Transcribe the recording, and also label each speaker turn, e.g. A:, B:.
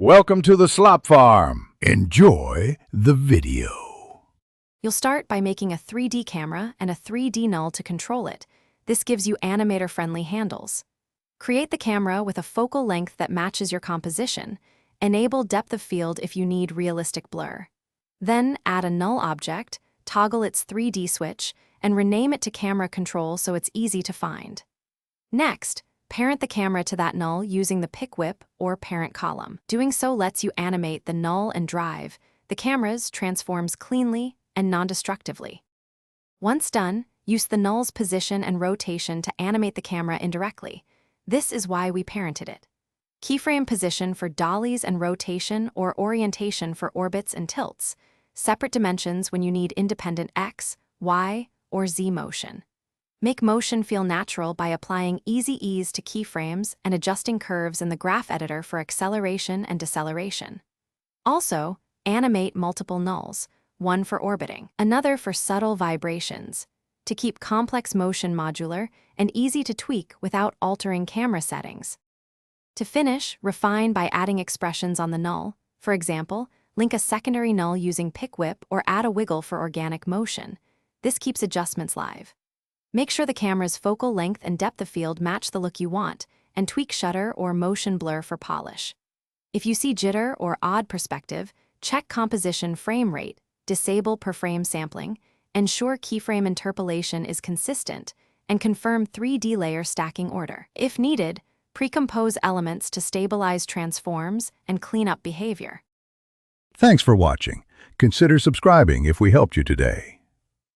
A: Welcome to the Slop Farm. Enjoy the video.
B: You'll start by making a 3D camera and a 3D null to control it. This gives you animator-friendly handles. Create the camera with a focal length that matches your composition. Enable depth of field if you need realistic blur. Then add a null object, toggle its 3D switch, and rename it to camera control so it's easy to find. Next, parent the camera to that null using the pick whip or parent column. Doing so lets you animate the null and drive. The camera's transforms cleanly and non-destructively. Once done, use the null's position and rotation to animate the camera indirectly. This is why we parented it. Keyframe position for dollies and rotation or orientation for orbits and tilts. Separate dimensions when you need independent X, Y, or Z motion. Make motion feel natural by applying easy ease to keyframes and adjusting curves in the graph editor for acceleration and deceleration. Also, animate multiple nulls, one for orbiting, another for subtle vibrations, to keep complex motion modular and easy to tweak without altering camera settings. To finish, refine by adding expressions on the null. For example, link a secondary null using pick whip or add a wiggle for organic motion. This keeps adjustments live. Make sure the camera's focal length and depth of field match the look you want, and tweak shutter or motion blur for polish. If you see jitter or odd perspective, check composition frame rate, disable per frame sampling, ensure keyframe interpolation is consistent, and confirm 3D layer stacking order. If needed, pre-compose elements to stabilize transforms and clean up behavior.
A: Thanks for watching. Consider subscribing if we helped you today.